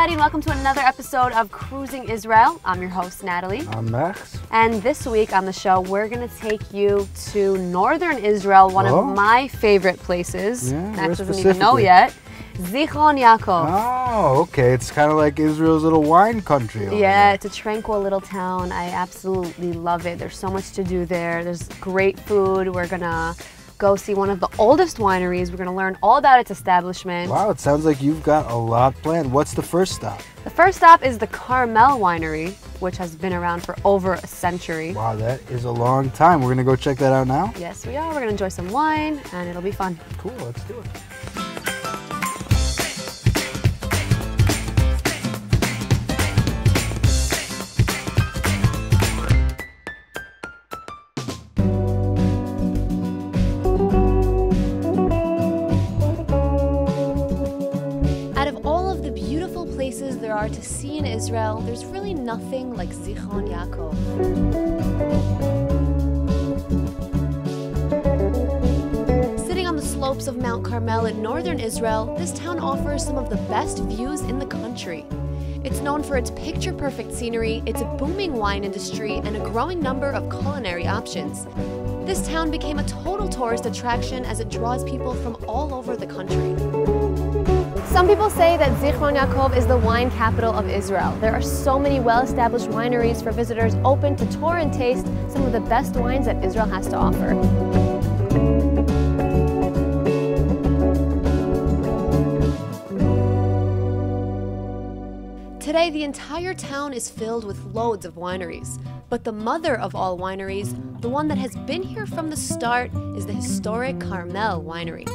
everybody, and welcome to another episode of Cruising Israel. I'm your host, Natalie. I'm Max. And this week on the show, we're going to take you to northern Israel, one of my favorite places. Yeah, Max doesn't even know yet. Zichron Yaakov. Oh, okay. It's kind of like Israel's little wine country. Yeah, it's a tranquil little town. I absolutely love it. There's so much to do there. There's great food. We're going to go see one of the oldest wineries. We're going to learn all about its establishment. Wow, it sounds like you've got a lot planned. What's the first stop? The first stop is the Carmel Winery, which has been around for over a century. Wow, that is a long time. We're going to go check that out now? Yes, we are. We're going to enjoy some wine, and it'll be fun. Cool, let's do it. Places there are to see in Israel, there's really nothing like Zichron Yaakov. Sitting on the slopes of Mount Carmel in northern Israel, this town offers some of the best views in the country. It's known for its picture-perfect scenery, its booming wine industry, and a growing number of culinary options. This town became a total tourist attraction as it draws people from all over the country. Some people say that Zichron Yaakov is the wine capital of Israel. There are so many well-established wineries for visitors open to tour and taste some of the best wines that Israel has to offer. Today, the entire town is filled with loads of wineries. But the mother of all wineries, the one that has been here from the start, is the historic Carmel Winery.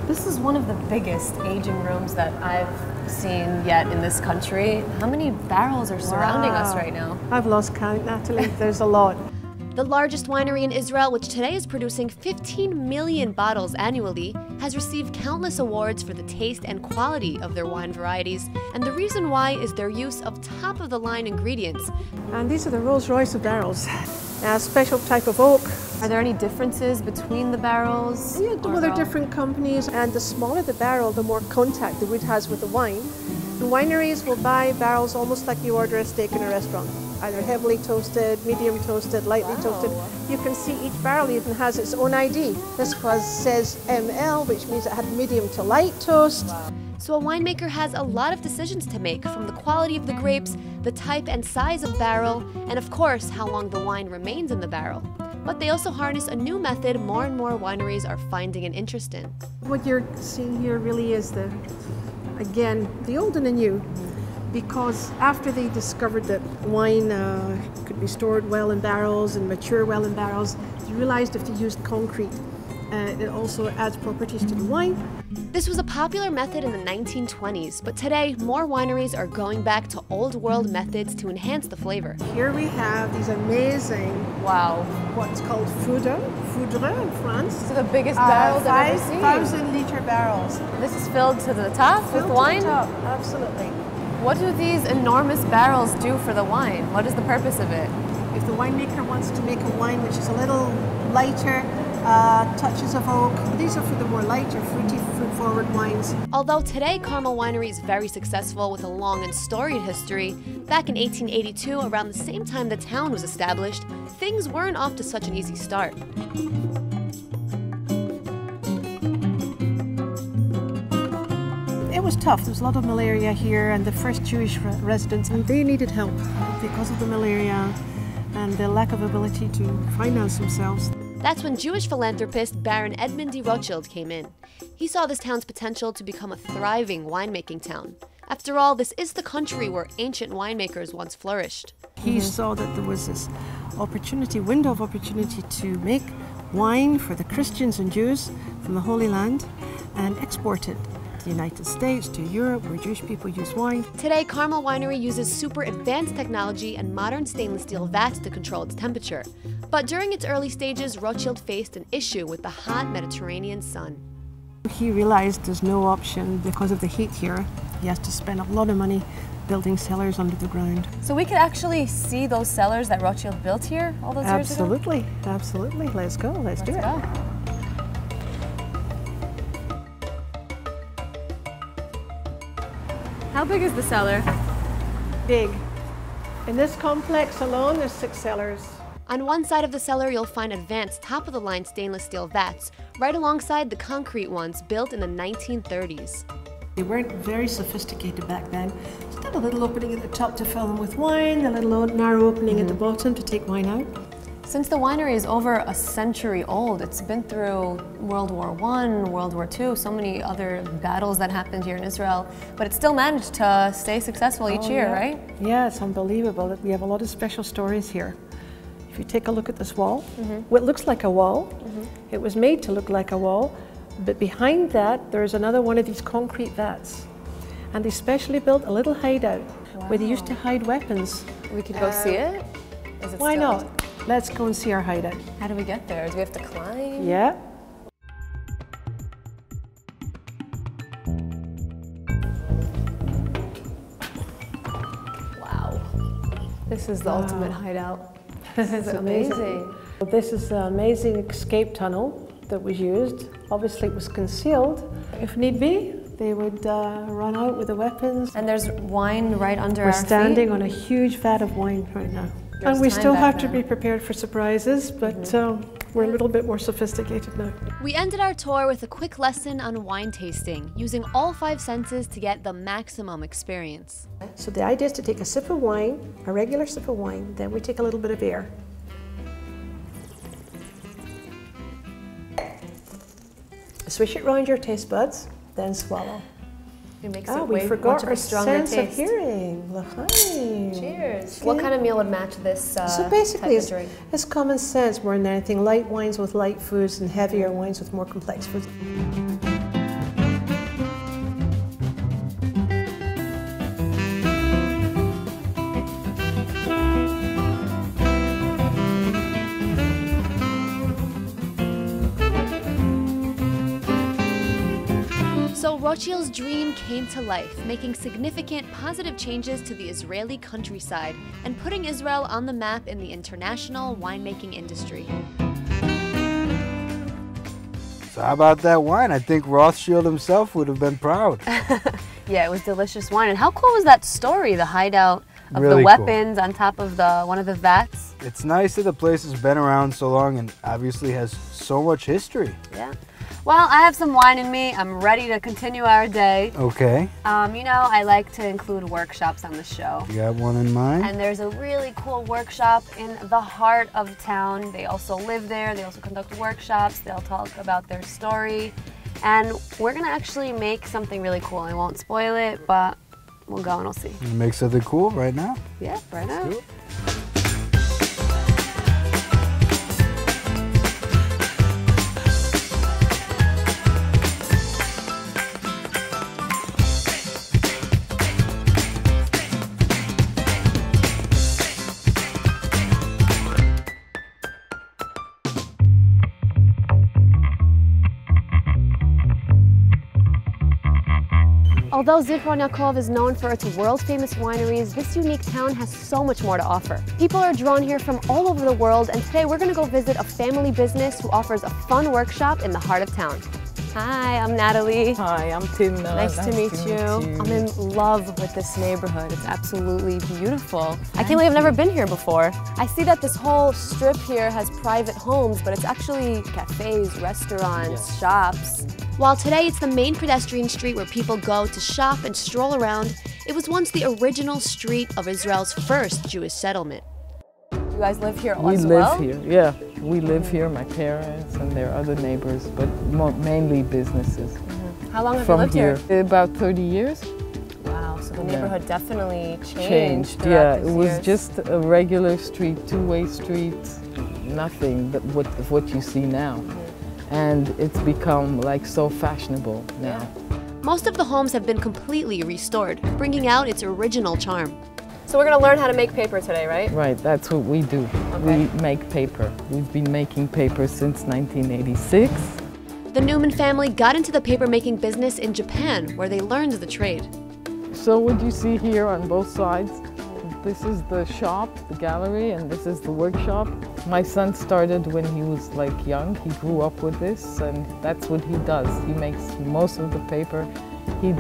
This is one of the biggest aging rooms that I've seen yet in this country. How many barrels are surrounding us right now? I've lost count, Natalie. There's a lot. The largest winery in Israel, which today is producing 15 million bottles annually, has received countless awards for the taste and quality of their wine varieties, and the reason why is their use of top-of-the-line ingredients. And these are the Rolls-Royce of barrels. A special type of oak. Are there any differences between the barrels? Yeah, well, they're different companies, and the smaller the barrel, the more contact the wood has with the wine. The wineries will buy barrels almost like you order a steak in a restaurant. Either heavily toasted, medium toasted, lightly toasted. You can see each barrel even has its own ID. This says ML, which means it had medium to light toast. So a winemaker has a lot of decisions to make, from the quality of the grapes, the type and size of barrel, and of course, how long the wine remains in the barrel. But they also harness a new method more and more wineries are finding an interest in. What you're seeing here really is again, the old and the new. Because after they discovered that wine could be stored well in barrels and mature well in barrels, they realized if they used concrete, it also adds properties to the wine. This was a popular method in the 1920s, but today more wineries are going back to old world methods to enhance the flavor. Here we have these amazing, what's called foudre in France. So the biggest barrels I've ever seen. 5,000-liter barrels. This is filled to the top with wine? To the top, absolutely. What do these enormous barrels do for the wine? What is the purpose of it? If the winemaker wants to make a wine which is a little lighter, touches of oak, these are for the more lighter, fruity, fruit-forward wines. Although today Carmel Winery is very successful with a long and storied history, back in 1882, around the same time the town was established, things weren't off to such an easy start. It was tough. There was a lot of malaria here, and the first Jewish residents, and they needed help because of the malaria and the lack of ability to finance themselves. That's when Jewish philanthropist Baron Edmund de Rothschild came in. He saw this town's potential to become a thriving winemaking town. After all, this is the country where ancient winemakers once flourished. He saw that there was this window of opportunity to make wine for the Christians and Jews from the Holy Land and export it to the United States, to Europe, where Jewish people use wine. Today, Carmel Winery uses super advanced technology and modern stainless steel vats to control its temperature. But during its early stages, Rothschild faced an issue with the hot Mediterranean sun. He realized there's no option because of the heat here. He has to spend a lot of money building cellars under the ground. So we could actually see those cellars that Rothschild built here all those years ago? Absolutely, absolutely. Let's go, let's do it. Go. How big is the cellar? Big. In this complex alone, there's 6 cellars. On one side of the cellar, you'll find advanced top-of-the-line stainless steel vats, right alongside the concrete ones built in the 1930s. They weren't very sophisticated back then. Just had a little opening at the top to fill them with wine, a little narrow opening at the bottom to take wine out. Since the winery is over a century old, it's been through World War I, World War II, so many other battles that happened here in Israel, but it still managed to stay successful each year, right? Yeah, it's unbelievable. We have a lot of special stories here. If you take a look at this wall, what looks like a wall, it was made to look like a wall, but behind that there's another one of these concrete vats. And they specially built a little hideout where they used to hide weapons. We could go see it? Why not? Let's go and see our hideout. How do we get there? Do we have to climb? Yeah. Wow. This is the ultimate hideout. This is amazing. This is the amazing escape tunnel that was used. Obviously it was concealed. If need be, they would run out with the weapons. And there's wine right under our feet? We're standing on a huge vat of wine right now. And we still have to be prepared for surprises, but we're a little bit more sophisticated now. We ended our tour with a quick lesson on wine tasting, using all 5 senses to get the maximum experience. So the idea is to take a sip of wine, a regular sip of wine, then we take a little bit of air. Swish it around your taste buds, then swallow. It makes we forgot our sense of hearing. L'chaim. Cheers. What kind of meal would match this So basically, type of drink? it's common sense more than anything. Light wines with light foods and heavier wines with more complex foods. So Rothschild's dream came to life, making significant positive changes to the Israeli countryside and putting Israel on the map in the international winemaking industry. So how about that wine? I think Rothschild himself would have been proud. Yeah, it was delicious wine. And how cool was that story, the hideout of Really the cool. weapons on top of one of the vats? It's nice that the place has been around so long and obviously has so much history. Yeah. Well, I have some wine in me. I'm ready to continue our day. Okay. You know, I like to include workshops on the show. You got one in mind? And there's a really cool workshop in the heart of town. They also live there. They also conduct workshops. They'll talk about their story. And we're going to actually make something really cool. I won't spoil it, but we'll go and we'll see. You make something cool right now? Yeah, right now. Do it. Although Zichron Yaakov is known for its world-famous wineries, this unique town has so much more to offer. People are drawn here from all over the world, and today we're going to go visit a family business who offers a fun workshop in the heart of town. Hi, I'm Natalie. Hi, I'm Timna. Nice to meet you. I'm in love with this neighborhood. It's absolutely beautiful. I can't believe I've never been here before. I see that this whole strip here has private homes, but it's actually cafes, restaurants, shops. While today it's the main pedestrian street where people go to shop and stroll around, it was once the original street of Israel's first Jewish settlement. You guys live here We as well? live here, yeah. We live here, my parents and their other neighbors, but mainly businesses. How long have you From lived here? About 30 years. Wow, so the neighborhood definitely changed Changed, throughout yeah. these It was years. just a regular street, two-way street, nothing but what you see now. And it's become like so fashionable now. Most of the homes have been completely restored, bringing out its original charm. So we're going to learn how to make paper today, right? Right, that's what we do. Okay. We make paper. We've been making paper since 1986. The Newman family got into the paper-making business in Japan, where they learned the trade. So what you see here on both sides, this is the shop, the gallery, and this is the workshop. My son started when he was like young. He grew up with this, and that's what he does. He makes most of the paper He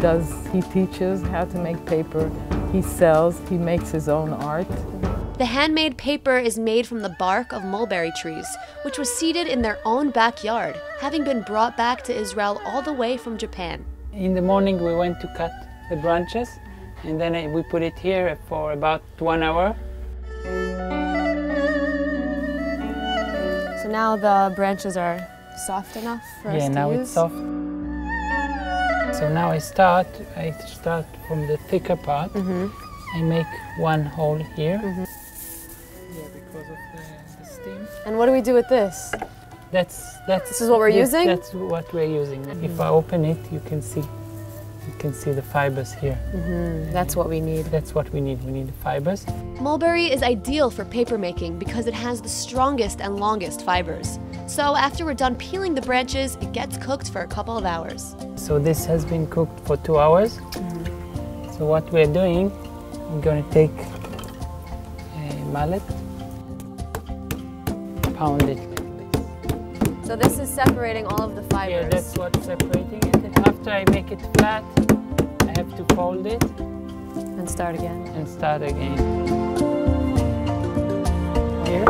teaches how to make paper. He sells, he makes his own art. The handmade paper is made from the bark of mulberry trees, which was seeded in their own backyard, having been brought back to Israel all the way from Japan. In the morning we went to cut the branches, and then we put it here for about 1 hour. So now the branches are soft enough for us to use? Yeah, now it's soft. So now I start from the thicker part. I make one hole here. Yeah, because of the steam. And what do we do with this? This is what we're using? That's what we're using. If I open it, you can see the fibers here. That's what we need. That's what we need. We need the fibers. Mulberry is ideal for paper making because it has the strongest and longest fibers. So after we're done peeling the branches, it gets cooked for a couple of hours. So this has been cooked for 2 hours. So what we're doing, I'm going to take a mallet, pound it like this. So this is separating all of the fibers. Yeah, that's what's separating it. And after I make it flat, I have to fold it. And start again. And start again. Here.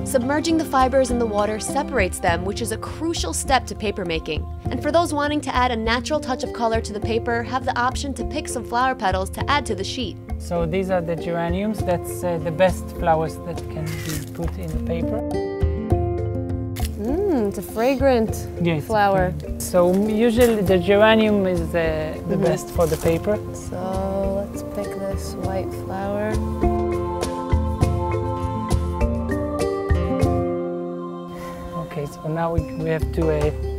Submerging the fibers in the water separates them, which is a crucial step to paper making. And for those wanting to add a natural touch of color to the paper, have the option to pick some flower petals to add to the sheet. So these are the geraniums. That's the best flowers that can be put in the paper. It's a fragrant flower. So usually the geranium is the best for the paper. So let's pick this white flower. Okay, so now we have to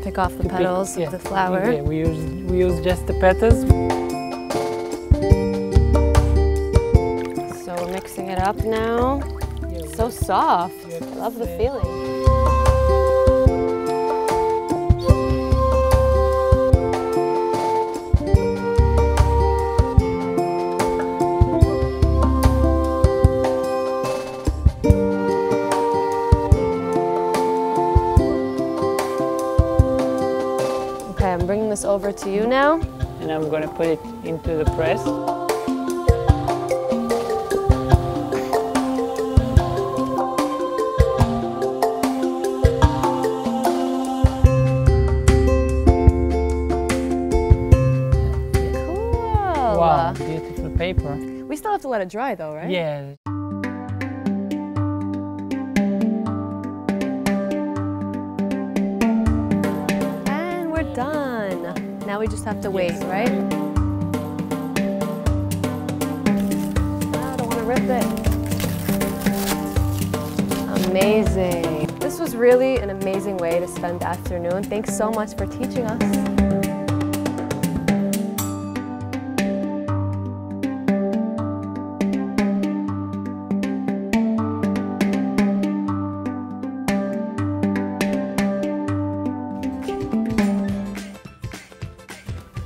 pick off the petals of the flower. Yeah, we use just the petals. So we're mixing it up now. Yeah, so soft. I love the feeling. I'm bringing this over to you now. And I'm going to put it into the press. Cool. Wow, beautiful paper. We still have to let it dry though, right? Yeah. Done. Now we just have to wait, right? I don't want to rip it. Amazing. This was really an amazing way to spend the afternoon. Thanks so much for teaching us.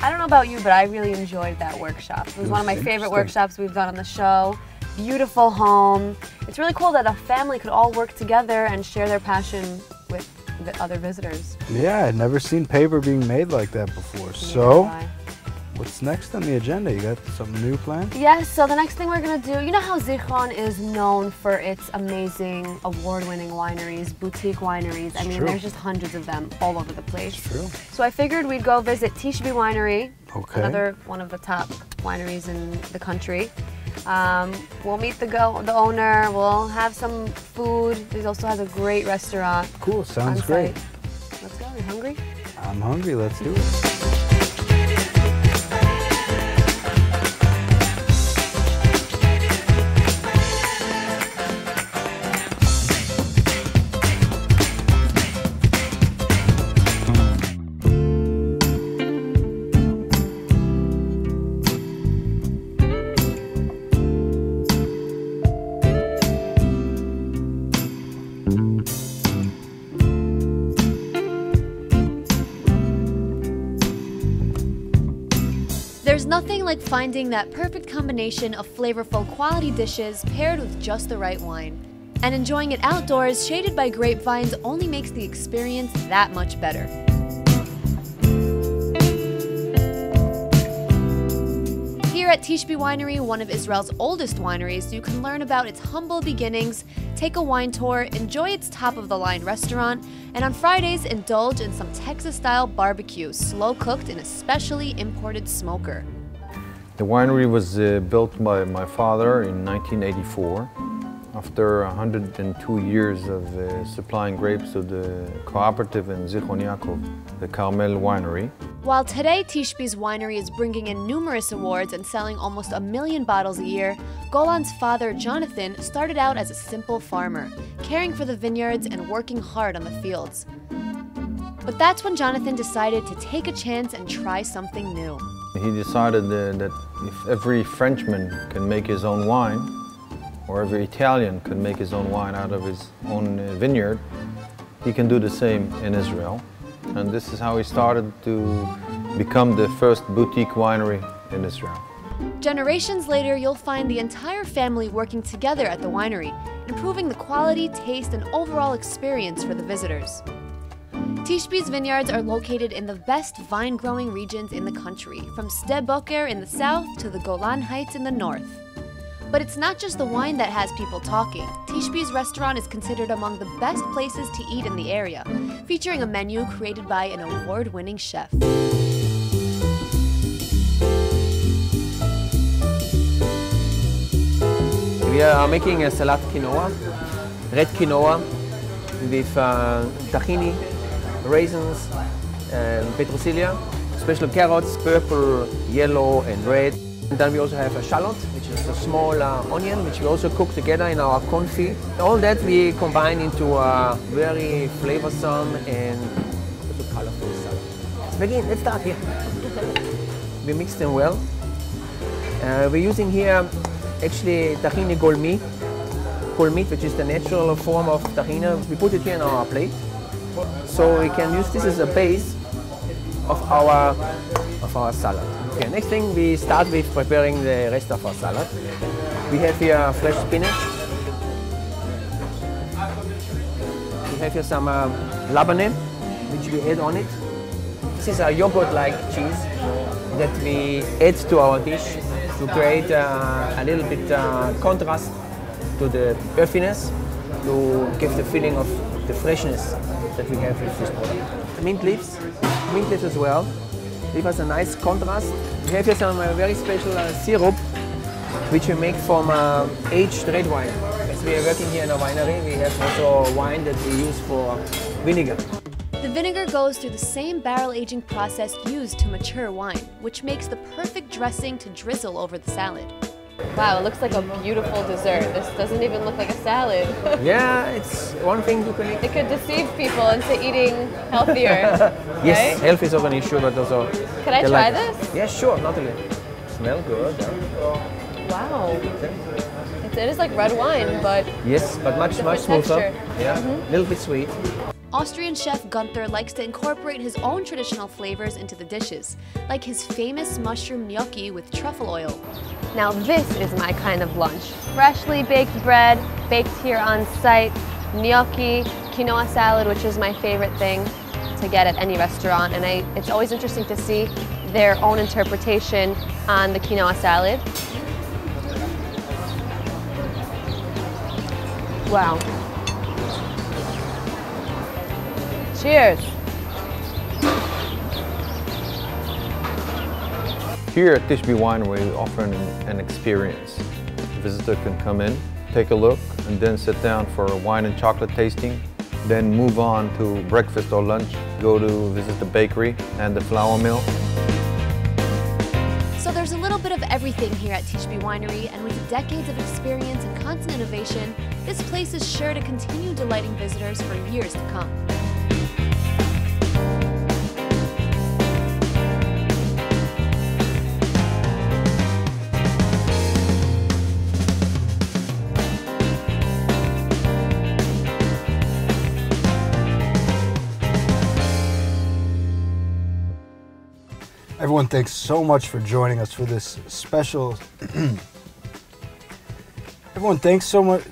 I don't know about you, but I really enjoyed that workshop. It was one of my favorite workshops we've done on the show. Beautiful home. It's really cool that a family could all work together and share their passion with the other visitors. Yeah, I'd never seen paper being made like that before. So, what's next on the agenda? You got something new planned? Yes, so the next thing we're going to do, you know how Zichron is known for its amazing award-winning wineries, boutique wineries. I mean, there's just hundreds of them all over the place. It's true. So I figured we'd go visit Tishby Winery, another one of the top wineries in the country. We'll meet the owner, we'll have some food. He also has a great restaurant. Cool, sounds great. Let's go, you hungry? I'm hungry, let's do it. There's nothing like finding that perfect combination of flavorful quality dishes paired with just the right wine. And enjoying it outdoors, shaded by grapevines, only makes the experience that much better. at Tishbe Winery, one of Israel's oldest wineries, you can learn about its humble beginnings, take a wine tour, enjoy its top-of-the-line restaurant, and on Fridays, indulge in some Texas-style barbecue, slow-cooked in a specially imported smoker. The winery was built by my father in 1984. After 102 years of supplying grapes to the cooperative in Zichron Yaakov, the Carmel Winery. While today Tishbe's winery is bringing in numerous awards and selling almost 1 million bottles a year, Golan's father, Jonathan, started out as a simple farmer, caring for the vineyards and working hard on the fields. But that's when Jonathan decided to take a chance and try something new. He decided that if every Frenchman can make his own wine, or every Italian could make his own wine out of his own vineyard, he can do the same in Israel. And this is how he started to become the first boutique winery in Israel. Generations later, you'll find the entire family working together at the winery, improving the quality, taste, and overall experience for the visitors. Tishbe's vineyards are located in the best vine-growing regions in the country, from Sde Boker in the south to the Golan Heights in the north. But it's not just the wine that has people talking. Tishbe's restaurant is considered among the best places to eat in the area, featuring a menu created by an award-winning chef. We are making a salad quinoa, red quinoa with tahini, raisins, petroselia, special carrots, purple, yellow and red. And then we also have a shallot, which is a small onion, which we also cook together in our confit. All that we combine into a very flavorsome and also colorful salad. Let's start here. We mix them well. We're using here actually tahini golmi, which is the natural form of tahini. We put it here on our plate, so we can use this as a base of our salad. Okay, next thing we start with preparing the rest of our salad. We have here fresh spinach. We have here some labneh, which we add on it. This is a yogurt-like cheese that we add to our dish to create a little bit contrast to the earthiness, to give the feeling of the freshness that we have with this product. Mint leaves as well. Give us a nice contrast. We have here some very special syrup, which we make from aged red wine. As we are working here in a winery, we have also wine that we use for vinegar. The vinegar goes through the same barrel aging process used to mature wine, which makes the perfect dressing to drizzle over the salad. Wow, it looks like a beautiful dessert. This doesn't even look like a salad. Yeah, it's one thing you can eat. It could deceive people into eating healthier. Yes, right? health is also an issue, but also... Can I try this? Yes, sure, Natalie. Smell good. Wow. It is like red wine, but... Yes, but much smoother. Texture. Yeah, a little bit sweet. Austrian chef Gunther likes to incorporate his own traditional flavors into the dishes, like his famous mushroom gnocchi with truffle oil. Now this is my kind of lunch. Freshly baked bread, baked here on site, gnocchi, quinoa salad, which is my favorite thing to get at any restaurant, and it's always interesting to see their own interpretation on the quinoa salad. Wow. Cheers! Here at Tishbe Winery, we offer an experience. The visitor can come in, take a look, and then sit down for a wine and chocolate tasting, then move on to breakfast or lunch, go to visit the bakery and the flour mill. So there's a little bit of everything here at Tishbe Winery, and with decades of experience and constant innovation, this place is sure to continue delighting visitors for years to come. Everyone, thanks so much for joining us for this special... Everyone, thanks so much...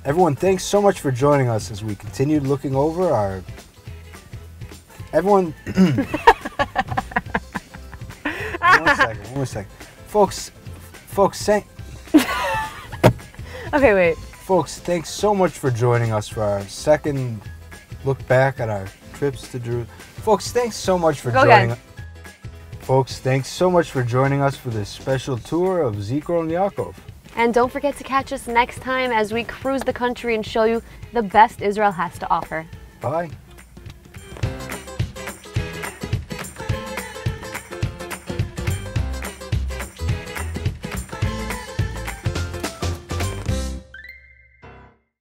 Everyone, thanks so much for joining us as we continued looking over our... Everyone... 1 second. Folks, Okay, wait. folks, thanks so much for joining us for our second look back at our trips to Jerusalem. Folks, thanks so much for joining us. Folks, thanks so much for joining us for this special tour of Zichron Yaakov. And don't forget to catch us next time as we cruise the country and show you the best Israel has to offer. Bye.